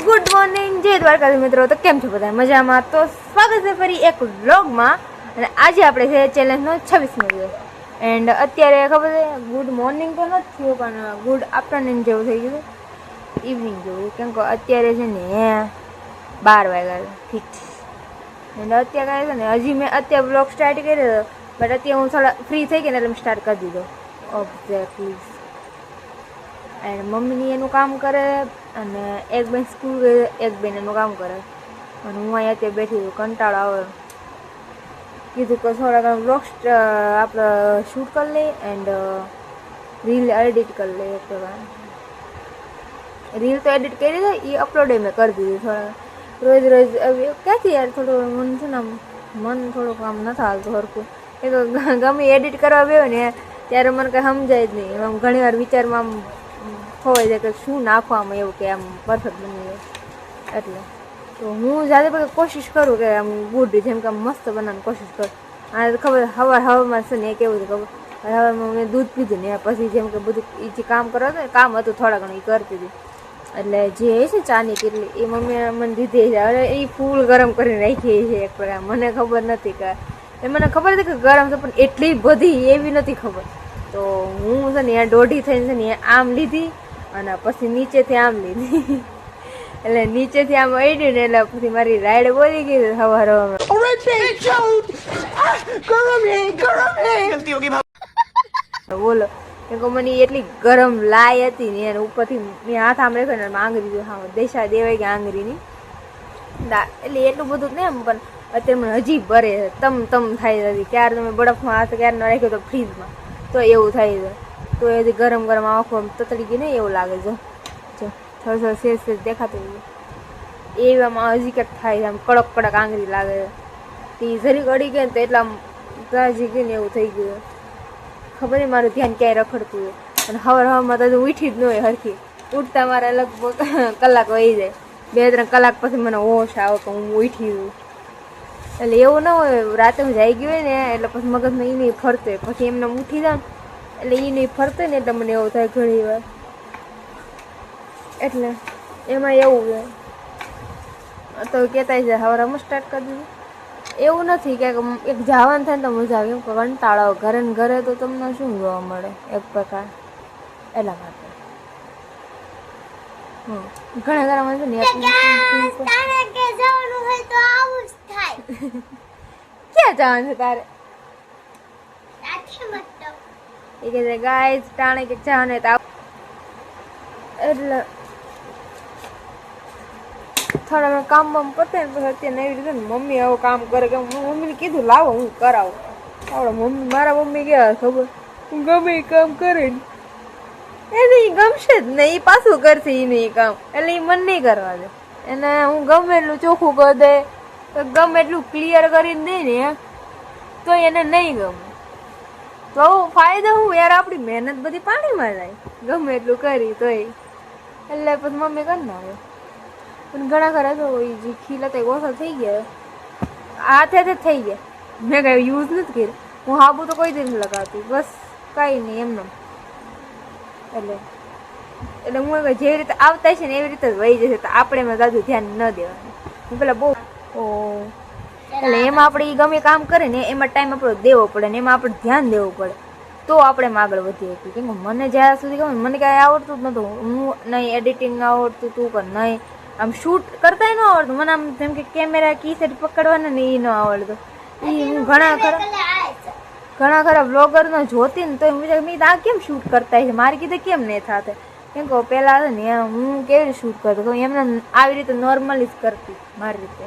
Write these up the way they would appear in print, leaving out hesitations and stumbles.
Good morning જય દ્વારકાધીશ મિત્રો. તો કેમ છો બધા? મજામાં? તો સ્વાગત છે ફરી એક વ્લોગમાં. અને આજે આપણે છે ચેલેન્જનો 26મી દિવસ. એન્ડ અત્યારે ખબર છે ગુડ મોર્નિંગ તો નથી થયું પણ ગુડ આફ્ટરનૂન જેવું થઈ ગયું, ઇવનિંગ જેવું. કેમ કે અત્યારે છે ને 12 વાગ્યા ફિક્સ. એન્ડ અત્યારે છે ને હજી મેં અત્યારે વ્લોગ સ્ટાર્ટ કર્યો બટ અત્યારે હું થોડા ફ્રી થઈ ગઈ ને એટલે મેં સ્ટાર્ટ કરી દીધો ઓબ્વિયસલી. એન્ડ મમ્મીની એનું કામ કરે અને એક બેન સ્કૂલ ગઈ, એક બેન એનું કામ કરે અને હું અહીંયા અત્યારે બેઠી છું. કંટાળો આવે, કીધું કે થોડા ઘણા વ્લોગ આપણે શૂટ કરી લઈએ એન્ડ રીલ એડિટ કરી લઈએ. રીલ તો એડિટ કરી દે, એ અપલોડ મેં કરી દીધું. થોડા રોજ રોજ ક્યાંથી યાર થોડું મન છે ને મન થોડુંક આમ નથી હાલતું સરખું. એ તો ગમે એડિટ કરવા બેહો ને ત્યારે મને કંઈ સમજાય જ નહીં. આમ ઘણી વાર વિચારમાં આમ હોય છે કે શું નાખવામાં એવું કે આમ પરફેક્ટ બની જાય. એટલે તો હું જાતે પછી કોશિશ કરું કે આમ ગુડ જેમ કે આમ મસ્ત બનાવવાની કોશિશ કરું. આ ખબર હવામાં છે ને એ કેવું છે ખબર, હવામાં મેં દૂધ પીધું ને પછી જેમ કે બધું એ જે કામ કરવા હતું ને કામ હતું થોડા ઘણું એ કરતી હતી. એટલે જે છે ચાની કેટલી એ મમ્મીએ મને દીધી છે. હવે એ ફૂલ ગરમ કરીને રાખી છે એક પ્રકાર. મને ખબર નથી કે એ મને ખબર હતી કે ગરમ છે પણ એટલી બધી એવી નથી ખબર. તો હું છે ને દોઢી થઈને છે ને આમ લીધી અને પછી નીચેથી આમ લીધી. એટલે નીચેથી આમ અડ્યું ને એટલે પછી મારી રાઈડ બોલી ગઈ સવાર બોલો. કેમ કે મને એટલી ગરમ લાઈ હતી ને એને ઉપરથી મેં હાથ આમ રાખ્યો ને આંગળી હા દેશા દેવાય કે આંગળીની એટલે એટલું બધું નહીં એમ પણ અત્યારે મને હજી ભરે તમ થાય હતી. ક્યારે તમે બરફમાં હાથ ક્યારે ન રાખ્યો તો ફ્રીજમાં તો એવું થાય છે. તો એ ગરમ ગરમ આંખો તતડી ગઈ ને એવું લાગે છે. જો થોડું થોડું શેષ દેખાતું એવામાં હજી કંઈક થાય છે. આમ કડક કડક આંગળી લાગે તે જરીક અડી ગઈ ને તો એટલા ત્રાજી ગઈ ને એવું થઈ ગયું. ખબર નહીં મારું ધ્યાન ક્યાંય રખડતું હોય અને હવામાં તો ઉઠી જ ન હોય હરખી. ઉઠતા મારે લગભગ કલાક વહી જાય. 2-3 કલાક પછી મને હોશ આવે કે હું ઉઠી છું. એટલે એવું ન હોય રાતે હું જાઈ ગયું હોય ને એટલે પછી મગજમાં એ નહીં ફરતો હોય. પછી એમને ઉઠી જાઉં એટલે એ નહીં ફરતો ને એટલે મને એવું થાય ઘણી વાર. એટલે એમાં એવું છે તો કહેતા છે હવારમાં સ્ટાર્ટ કરી દીધું. એવું નથી કે એક જવાનું થાય ને તો મજા આવે. કેમ કે કંટાળો ઘરે ને ઘરે તો તમને શું જોવા મળે એક પ્રકાર. એટલા માટે ઘણા ઘરમાં છે ને ક્યાં જવાનું છે તારે? એ કે છે ગાય ટાણે કે જવાને તો એટલે થોડા ઘણા કામ બામ પતે ને પછી અત્યારે એવી રીતે ને મમ્મી આવું કામ કરે કે હું મમ્મીને કીધું લાવો હું કરાવું. આવડે મમ્મી મારા મમ્મી કેવા ખબર, હું ગમે એ કામ કરે ને એને એ ગમશે જ ને એ પાછું કરશે એને એ કામ. એટલે એ મન નહીં કરવા દે. એને હું ગમે એટલું ચોખ્ખું કરી દે તો ગમે એટલું ક્લિયર કરીને દે ને તો એને નહીં ગમે. તો ફાયદો હું યાર, આપણી મહેનત બધી પાણીમાં જાય ગમે એટલું કરી તોય. એટલે પછી મમ્મી કરી નાખે. પણ ઘણા ખરા તો જે ખીલા તો ઓછા થઈ ગયા હાથે જ થઈ ગયા. મેં કાંઈ યુઝ નથી કર્યું. હું હાબુ તો કોઈ દી નથી લગાવતી બસ કાંઈ નહીં એમને. એટલે હું જેવી રીતે આવતા છે ને એવી રીતે જ વહી જશે. તો આપણે એમાં દાદુ ધ્યાન ન દેવાનું. હું પેલા બહુ એટલે એમાં આપણે એ ગમે કામ કરે ને એમાં ટાઈમ આપણો દેવો પડે ને એમાં આપણે ધ્યાન દેવું પડે તો આપણે એમાં આગળ વધીએ છીએ. કેમ કે મને જ્યાં સુધી ખબર મને કાંઈ આવડતું જ નહોતું. હું નહીં એડિટિંગ આવડતું તું કે નહીં આમ શૂટ કરતા ન આવડતું મને. આમ જેમ કે કેમેરા કી સેટ પકડવાના ને એ ન આવડતું. એ હું ઘણા ખરા વ્લોગરનો જોતી ને તો મેં આ કેમ શૂટ કરતા છે મારે કીધે કેમ નહીં થતા. કેમ કે પહેલાં છે ને હું કેવી રીતે શૂટ કરતો એમને આવી રીતે નોર્મલી જ કરતી મારી રીતે.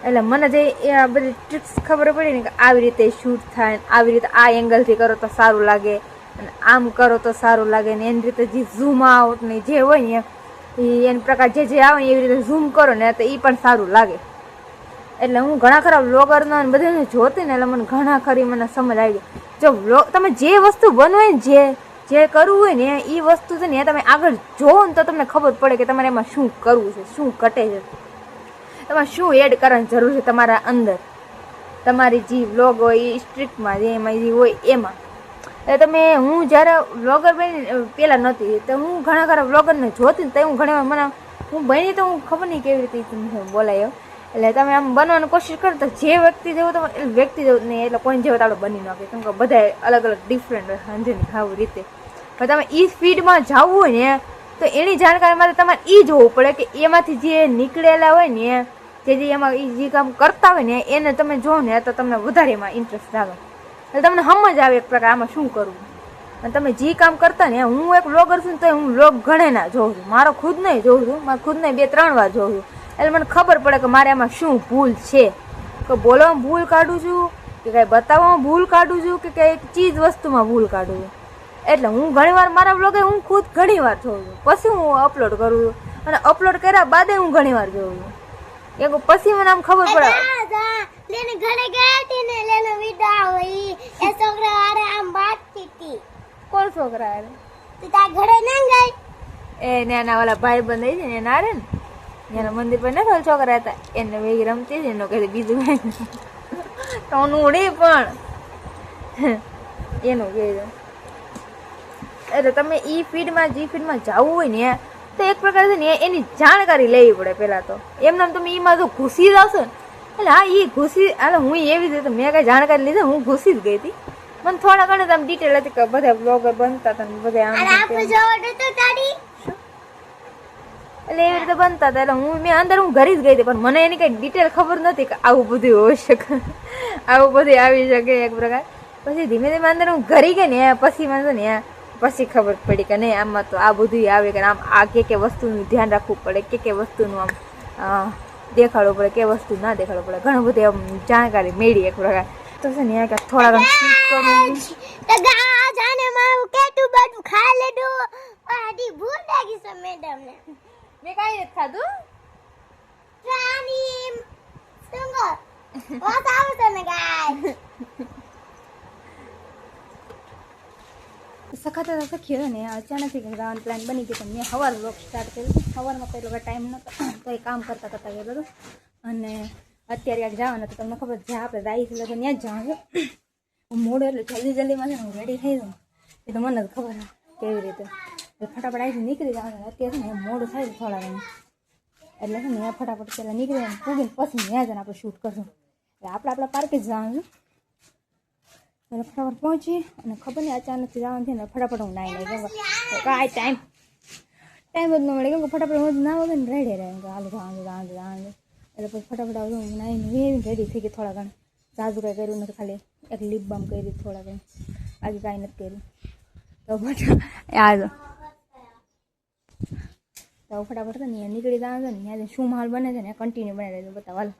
એટલે મને જે એ બધી ટ્રિક્સ ખબર પડી ને કે આવી રીતે શૂટ થાય, આવી રીતે આ એંગલથી કરો તો સારું લાગે અને આમ કરો તો સારું લાગે ને એની રીતે જે ઝૂમ આઉટ ને જે હોય ને એની પ્રકાર જે આવે ને એવી રીતે ઝૂમ કરો ને તો એ પણ સારું લાગે. એટલે હું ઘણા ખરા વ્લોગરના બધાને જોતી ને એટલે મને ઘણા ખરી મને સમજ આવી ગઈ. જો વ્લોગ તમે જે વસ્તુ બનવાય ને જે કરવું હોય ને એ વસ્તુ છે ને તમે આગળ જોવો ને તો તમને ખબર પડે કે તમારે એમાં શું કરવું છે, શું ઘટે છે, તમારે શું એડ કરવાની જરૂર છે તમારા અંદર. તમારી જે વ્લોગ હોય એ સ્ટ્રીકમાં જે એમાં જે હોય એમાં તમે હું જ્યારે વ્લોગર બની પહેલાં નહોતી તો હું ઘણા ખરા વ્લોગરને જોતી ને તો હું ઘણી વાર મને હું બની તો હું ખબર નહીં કેવી રીતે તમને બોલાયો. એટલે તમે આમ બનવાની કોશિશ કરો તો જે વ્યક્તિ જેવું તમે એ વ્યક્તિ જેવું નહીં, એટલે કોઈ જેવું આપણે બની નાખે. કેમ કે બધા અલગ અલગ ડિફરન્ટ હોય સાંજેની ખાવું રીતે. પણ તમે એ સ્પીડમાં જવું હોય ને તો એની જાણકારી માટે તમારે એ જોવું પડે કે એમાંથી જે નીકળેલા હોય ને જે એમાં એ જે કામ કરતા હોય ને એને તમે જો ને તો તમને વધારે એમાં ઇન્ટરેસ્ટ આવે. એટલે તમને સમજ આવે એક પ્રકાર આમાં શું કરવું. અને તમે જે કામ કરતા ને, હું એક વ્લોગર છું તો હું વ્લોગ ઘણે ના જોઉં છું, મારો ખુદ નહીં જોઉં છું, મારે ખુદ નહીં 2-3 વાર જોઉં છું. એટલે મને ખબર પડે કે મારે આમાં શું ભૂલ છે, કે બોલવામાં ભૂલ કાઢું છું કે કંઈ બતાવવામાં ભૂલ કાઢું છું કે કંઈક ચીજ વસ્તુમાં ભૂલ કાઢું છું. એટલે હું ઘણીવાર મારા વ્લોગે હું ખુદ ઘણીવાર જોઉં છું, પછી હું અપલોડ કરું છું. અને અપલોડ કર્યા બાદ હું ઘણીવાર જોઉં છું, કેમ કે પછી મને આમ ખબર પડે. લેને ઘરે ગઈ હતી ને લેનો વિડા હોય એ છોકરા વાળે આમ બાટતી હતી. કોણ છોકરા આવે તું તાર ઘરે ના ગઈ? એ નાના વાળા ભાઈ બંધ છે ને એના આરે ને એના મંદિર પર નથી છોકરા હતા એને વેગી રમતી હતી એનો કહે બીજું ટોનું ઉડે પણ એનું કહે. એટલે તમે એ ફીડમાં જે ફીડમાં જવું હોય ને તો એક પ્રકાર છે ને એની જાણકારી લેવી પડે પહેલાં તો. એમને તમે એમાં જો ઘૂસી જશો ને એટલે હા એ ઘૂસી એટલે હું એવી જ રીતે મેં કાંઈ જાણકારી લીધી હું ઘૂસી જ ગઈ હતી. મને થોડા ઘણા તમે ડિટેલ હતી કે બધા બ્લોગર બનતા હતા ને બધા આમ એટલે એવી રીતે બનતા હતા. એટલે મેં અંદર ઘરે જ ગઈ હતી પણ મને એની કઈ ડિટેલ ખબર નથી કે આવું બધું હોઈ શકે, આવું બધું આવી શકે એક પ્રકાર. પછી ધીમે ધીમે અંદર હું ઘરે ગઈ ને પછી મને ને પછી ખબર પડી કે નહીં આમાં તો આ બધું આવે કે આમ આ કે વસ્તુનું ધ્યાન રાખવું પડે, કે વસ્તુનું આમ દેખાડવું પડે, કે વસ્તુ ના દેખાડવું પડે. ઘણું બધું આમ જાણકારી મેળવી એક પ્રકાર. તો છે ને કે થોડા ઘણા જાને મારું કેટું બધું ખા લેડું આડી ભૂલ લાગી છે મેડમ ને. મેં કાંઈ નથી ખાધું. રાની સુંગર વાત આવે છે ને ગાય સખાતા સખ્યો ને અચાનકથી જવાનું પ્લાન બની ગયો. મેં સવાર વ્લોગ સ્ટાર્ટ કર્યું. સવારમાં કોઈ લોકો ટાઈમ નહોતો તો એ કામ કરતાં કરતાં ગયેલું હતું. અને અત્યારે ક્યાંક જવાનું તો તમને ખબર જ્યાં આપણે રાઈસ એટલે ત્યાં જ જવાનું છે. મોડું એટલે જલ્દીમાં છે ને હું રેડી થઈ જાઉં એ તો મને જ ખબર કેવી રીતે ફટાફટ આવીને નીકળી જવાનું. અત્યારે છે ને મોડું થાય છે થોડા ઘણું એટલે છે ને ફટાફટ પહેલાં નીકળી જાય પૂગીને પછી ત્યાં જઈને આપણે શૂટ કરશું. એટલે આપણા પાર્કે જ જવાનું છે. એટલે ફટાફટ પહોંચી અને ખબર નહીં અચાનકથી જવાનું છે ને ફટાફટ હું નાઈ નહીં કેમ કાંઈ ટાઈમ જ ન મળે કેમ કે ફટાફટ હું ના હોય ને રેડી રહે હાલ જવાનું એટલે પછી ફટાફટ હું નાઈને રેડી થઈ ગઈ. થોડા ઘણા જાજુ કાંઈ કર્યું નથી, ખાલી એક લિપ બામ કરી થોડા ઘણા, આજે કાંઈ નથી કર્યું. તો ફટાફટ ને નીકળી જવાનું છે ને ત્યાં શું માલ બને છે ને કન્ટિન્યુ બને છે બતાવો.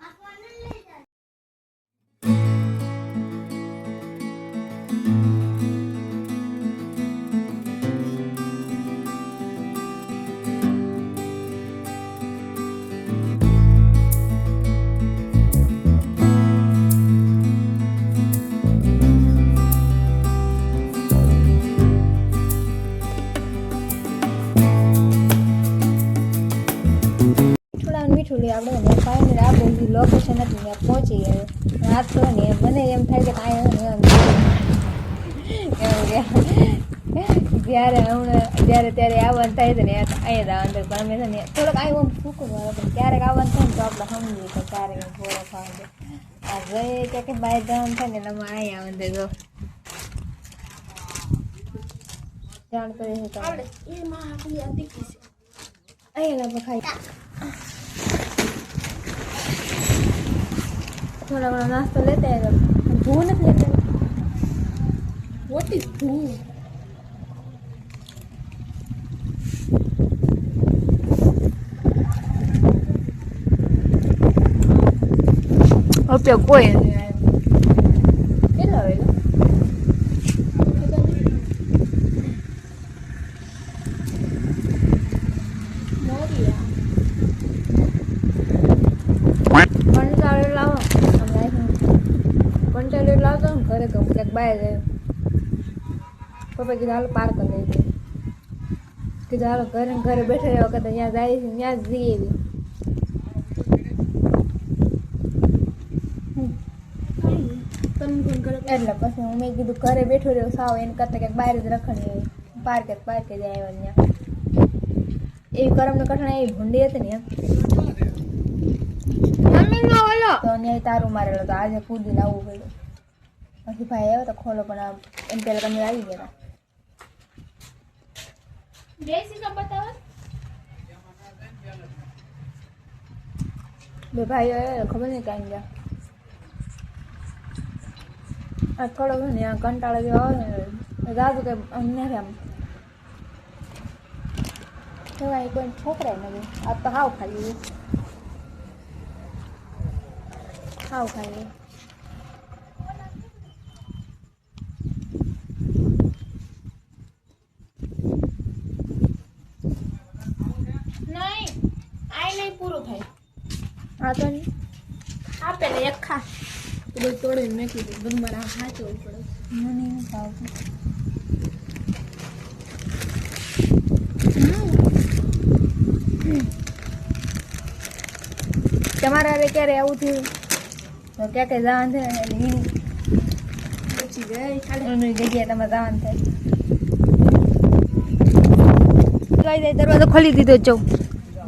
આપણે ફાઇનલી આપણે લોકેશન હતી ત્યાં પહોંચી ગયા. રાત તો ને મને એમ થાય કે જ્યારે ત્યારે આવવાનું થાય છે ને અહીંયા અંદર પણ અમે છે ને થોડોક આવ્યો સૂકું મળે પણ ક્યારેક આવવાનું થાય ને તો આપણે સમજીએ તો ક્યારેક થોડો ખાવા આ જઈએ ક્યાંક બહાર જવાનું થાય ને એટલે અમે અહીંયા અંદર જો જાણ કરી અહીંયા ખાઈ થોડા ઘણો નાસ્તો લેતા આવ્યા. ભૂ નથી લેતા. વોટ ઇઝ ભૂ? ઉપયોગ કોઈ નથી આવ્યો. કેટલા વાગ્યા? કંટાળો લાવતો ને ઘરે કહું ક્યાંક બહાર જાય પપ્પા કીધું હાલો પાર્ક લઈ જાય કીધું હાલો ઘરે બેઠા રહ્યા વખતે ત્યાં જાય છે ત્યાં જ જઈએ એટલે પછી હું મેં કીધું ઘરે બેઠું રહ્યો સાવ એને કરતા ક્યાંક બહાર જ રખડી આવી પાર્કે જ આવ્યા ત્યાં એવી કરમને કઠણા એવી ભૂંડી હતી ને એમ મમ્મીનો ઓલો તો ન્યાય તારું મારેલો તો આજે કૂદીને આવવું પડ્યું. પછી ભાઈ આવ્યો તો ખોલો પણ આ એમ પેલા તમે આવી ગયા હતા. બે ભાઈઓ આવ્યા ખબર નહીં કાંઈ ગયા. આ થોડો ને આ કંટાળો જેવો આવે ને દાદુ કે અમને આમ કહેવાય કોઈ છોકરા નથી. આ તો હાવ ખાલી હાવ ખાલી નહીં પૂરું થાય. આ તો નહીં આપે ને એક ખા બધું તોડીને મેકી દે. બધું મારા હાચવું પડે. મને નહીં ભાવતું. તમારે હવે ક્યારે આવું થયું તો ક્યાં ક્યાં જવાનું છે એટલે એની પછી ગઈ ખાલી એની જગ્યાએ તમારે જવાનું થાય. કઈ જાય દરવાજો ખોલી દીધો જ જાઉં.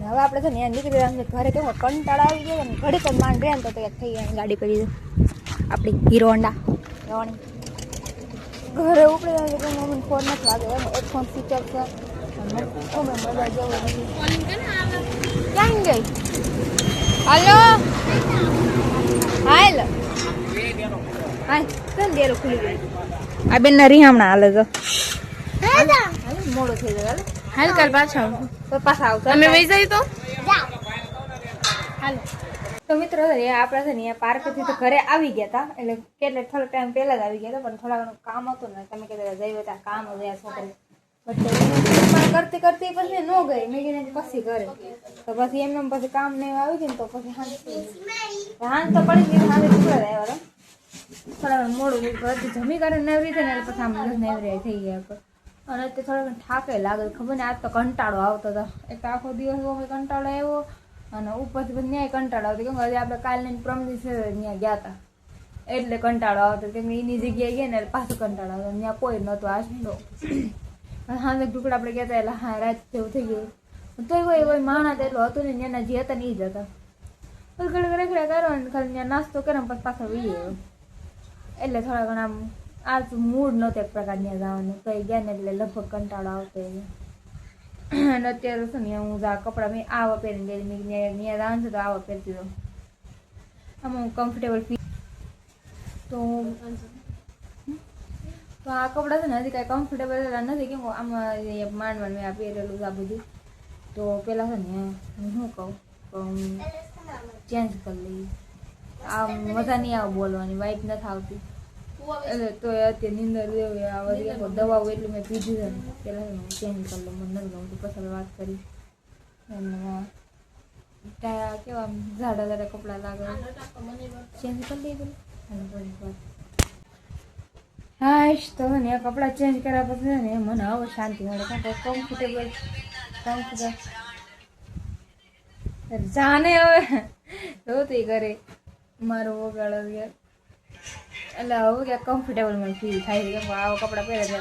હવે આપણે છે ને અહીંયા નીકળી રહ્યા છે ઘરે. કેવું કંટાળા આવી ગયા ને ઘડીક જ માંડ રહ્યા ને તો એક થઈ ગયા ગાડી કરી દો આપણી હીરો હોન્ડા રવાની. ઘરે ઉપડી જાય કે મમ્મીને ફોન નથી લાગે એમ એક ફોન સ્વિચ ઓફ છે. મમ્મી મજા જેવું નથી. ક્યાં ગઈ? હલો હાલ હાલ ચાલ ડેરો ખુલી ગયો. આ બેનના રિહામણા હાલે તો હાલ મોડું થઈ જાય. હાલ કાલ પાછા તો પાછા આવશે તમે વહી જાય તો હાલ. તો મિત્રો આપણે છે ને અહીંયા પાર્કથી તો ઘરે આવી ગયા હતા. એટલે કેટલે થોડો ટાઈમ પહેલા જ આવી ગયા હતા પણ થોડા ઘણું કામ હતું ને તમે કહેતા જઈ હતા કામ હતા છોકરી કરતી કરતી પછી ન ગઈ. મેં કીધું પછી ઘરે તો પછી એમને પછી કામ ને આવી ગયું તો પછી હાંજ તો પડી ગઈ. હાથે ટુકડા આવ્યા હતા થોડા ઘણું મોડું જમી કરીને નેવરી થઈ ને એટલે પછી આમ નેવરી થઈ ગયા. અને તે થોડા ઘણા થાકે લાગે ખબર ને આજ તો કંટાળો આવતો હતો. એક તો આખો દિવસ અમે કંટાળો આવ્યો અને ઉપરથી પછી ન્યાય કંટાળો આવતો કેમ કે હજી આપણે કાલને પ્રમ દિવસે ત્યાં ગયા હતા એટલે કંટાળો આવતો કેમ કે એની જગ્યાએ ગયા ને એટલે પાછું કંટાળો આવતો. ત્યાં કોઈ નહોતું આજ તો હાથે ટુકડા આપણે ગયા હતા એટલે હા રાત જેવું થઈ ગયું. તોય કોઈ માણસ એટલો હતું ને ત્યાંના જે હતા ને એ જ હતા. પછી ઘડીક રેખડા કરો ને ખાલી ત્યાં નાસ્તો કરે પછી પાછો વી આવ્યો. એટલે થોડા ઘણા આમ આજ મૂડ નહોતો એક પ્રકાર ત્યાં જવાનું તો એ ગયા ને એટલે લગભગ કંટાળો આવતો. અને અત્યારે છે ને હું આ કપડાં મેં આવા પહેરીને ગઈ. મેં ત્યાં જવાનું છે તો આવા પહેરતી દઉં આમાં હું કમ્ફર્ટેબલ ફીલ. તો આ કપડાં છે ને હજી કાંઈ કમ્ફર્ટેબલ નથી કેમ આમાં માંડવાનું મેં આ પહેરેલું આ બધું. તો પેલા છે ને હું શું કહું ચેન્જ કરી લઈએ. આ મજા નહીં આવે બોલવાની વાઇટ નથી આવતી એટલે તો અત્યારે નીંદર લેવી આ બધી દવાઓ એટલી મેં પીધી છે ને પેલા હું ચેન્જ કરી લઉં. મને નથી ગમતું પછી વાત કરી અને કેવા ઝાડા ઝાડા કપડાં લાગે ચેન્જ કરી લઈએ પેલું અને પછી વાત. હા તો ને કપડાં ચેન્જ કર્યા પછી ને મને હવે શાંતિ મળે કારણ કે કમ્ફર્ટેબલ જાને હવે ધોતી કરે મારો વગાડો યાર એટલે હવે ક્યાંક કમ્ફર્ટેબલ મને ફીલ થાય છે કે આવા કપડાં પહેરે છે.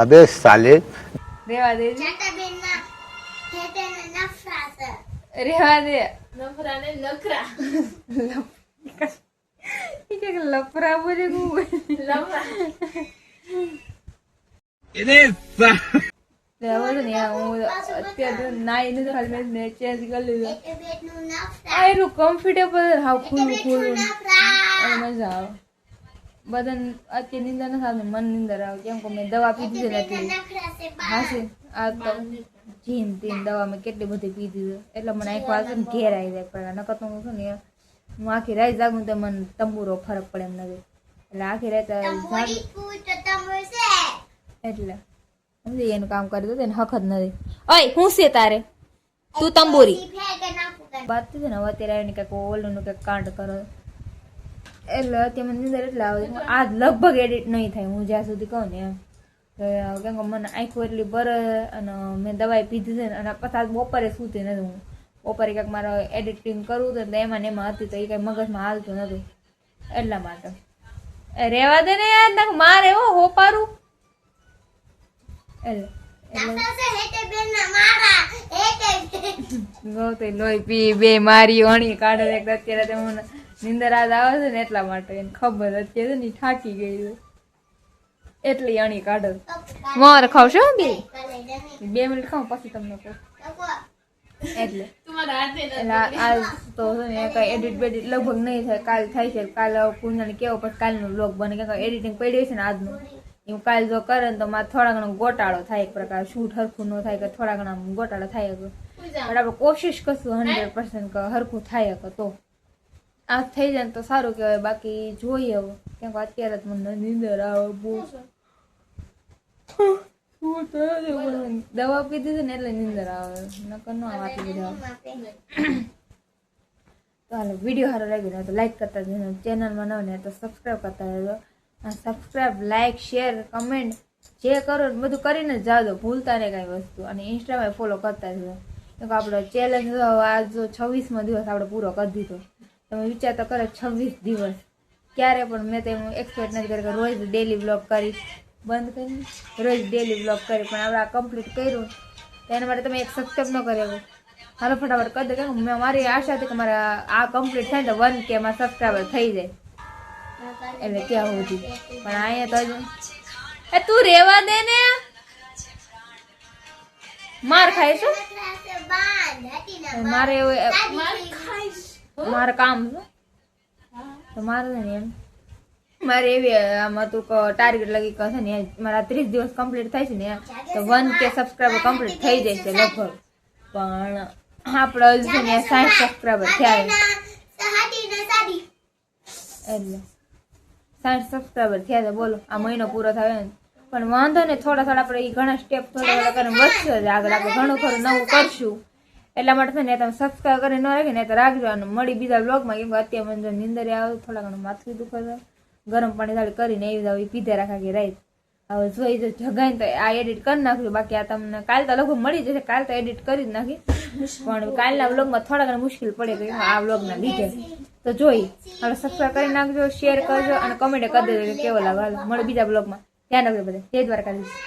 अबे साले રેવા દે જાટાબેનના ખેતરના નફરા છે. રેવા દે નફરા ને નખરા લફરા બોલે લફરા હું અત્યારે નાઈ નથી ખાલી મેં ચેન્જ કરી લીધું. એ બેટનું નફરા આ એટલું કમ્ફર્ટેબલ હાવ ખુલ્લું ખુલ્લું નફરા અને મજા આવે. બધાને અત્યારે નિંદર નથી આવતી મને નિંદર આવે કેમ કે મેં દવા પીધી છે નથી. નખરા છે હા છે આ તો જીન તીન દવા મેં કેટલી બધી પીધી છે એટલે મને આંખો આવે ને ઘેર આવી જાય પણ નકર તો હું છું ને હું આખી રાત જાગું તો મને તંબુરો ફરક પડે એમ નથી. એટલે આખી રાત તંબોડી ફૂટ તંબોર છે એટલે સમજી એનું કામ કરી દો એને હક જ નથી. ઓય હું છે તારે તું તંબોરી ફેંકે નાખું કર વાત છે ને હવે અત્યારે આવીને કંઈક ઓલું કંઈક કાંડ કરો એટલે અત્યારે મને નિંદર એટલે આવે આજ લગભગ એડિટ નહીં થાય હું જ્યાં સુધી કહું ને એમ કેમ કે મને આંખો એટલી બરે અને મેં દવાઈ પીધી છે અને પછી આજ બપોરે સૂતી નથી હું. બપોરે કંઈક મારે એડિટિંગ કરવું હતું એટલે એમાં ને એમાં હતી તો એ કંઈ મગજમાં હાલતું નતું એટલા માટે. રેવા દે ને યાર મારે એવો હોપારું એટલે નાખતા છે હેતે બેન ના મારા હેતે ગૌતે લોહી પી બે મારી અણી કાઢે એક અત્યારે તો મને નિંદર આજ આવે છે ને એટલા માટે એને ખબર અત્યારે ની થાકી ગઈ છે એટલી અણી કાઢે મોર ખાવશો બે મિનિટ ખાવ પછી તમને કહું એટલે આજ તો છે ને કઈ એડિટ બેડિટ લગભગ નહીં થાય કાલ થાય છે કાલ પૂર્ણાને કેવો પછી કાલનો વ્લોગ બને કે એડિટિંગ પડ્યું છે ને આજનું એવું કાલ જો કરે ને તો મારે થોડા ઘણો ગોટાળો થાય એક પ્રકાર શૂટ હરખું ન થાય કે થોડા ઘણા ગોટાળો થાય પણ આપણે કોશિશ કરશું 100% કે હરખું થાય કે તો આ થઈ જાય ને તો સારું કહેવાય બાકી જોઈએ હવે કેમ કે અત્યારે જ મને નીંદર આવે બહુ દવા પીધી છે ને એટલે નીંદર આવે નકર ન આવે આટલી બધી આવે તો હાલો વિડીયો સારો લાગ્યો ને તો લાઈક કરતા જજો ચેનલમાં નવ ને તો સબસ્ક્રાઈબ કરતા રહેજો સબસ્ક્રાઈબ લાઈક શેર કમેન્ટ જે કરો બધું કરીને જ જાજો ભૂલતા નહીં કાંઈ વસ્તુ અને ઇન્સ્ટામાં ફોલો કરતા જજો કેમ કે આપણો ચેલેન્જ આજ 26મો દિવસ આપણે પૂરો કરી દીધો તમે વિચાર તો કરે 26 દિવસ ક્યારે પણ મેં તેમ એક્સપેક્ટ નથી કરી કે રોજ ડેલી બ્લોગ કરીશ બંધ કરી રોજ ડેલી બ્લોગ કરી પણ આપણે આ કમ્પ્લીટ કર્યું તો એના માટે તમે એક સબસ્ક્રાઈબ ન કરી શકો હાલો ફટાફટ કરી દો કેમ મેં મારી આશા હતી કે મારા આ કમ્પ્લીટ થાય ને તો 1K માં સબસ્ક્રાઈબર થઈ જાય એટલે ક્યાં હોતી પણ અહીંયા તો એ તું રેવા દે ને માર ખાય છું મારે એવું મારે કામ છે તો મારે ને એમ મારે એવી આમ હતું કે ટાર્ગેટ લગી કહે ને મારા 30 દિવસ કમ્પ્લીટ થાય છે ને તો 1K સબસ્ક્રાઈબર કમ્પ્લીટ થઈ જાય છે લગભગ પણ આપણે હજુ છે ને 60 સબસ્ક્રાઈબર થયા એટલે 60 સબસ્ક્રાઈબર થયા છે બોલો આ મહિનો પૂરો થાય ને પણ વાંધો ને થોડા આપણે એ ઘણા સ્ટેપ થોડા કરીને વધશે જ આગળ આપણે ઘણું ખરું નવું કરશું એટલા માટે ને તમે સબસ્ક્રાઈબ કરી ન રાખી ને તો રાખજો અને મળી બીજા બ્લોગમાં કેમ કે અત્યારે મને જો નીંદર આવે થોડા ઘણું માથું દુખે છે ગરમ પાણી થાળી કરીને એવી પીધે રાખા કે રાઈત હવે જોઈ જો જગાઈને તો આ એડિટ કરી નાખજો બાકી આ તમને કાલ તો લગભગ મળી જશે કાલ તો એડિટ કરી જ નાખી પણ કાલના વ્લોગમાં થોડા ઘણા મુશ્કેલ પડે કે આ વ્લોગના લીધે તો જોઈ હવે સબસ્ક્રાઈબ કરી નાખજો શેર કરજો અને કમેન્ટ કરી દેજો કે કેવો લાગે મળે બીજા બ્લોગમાં ધ્યાન રાખજો બધા જય દ્વારકાધીશ.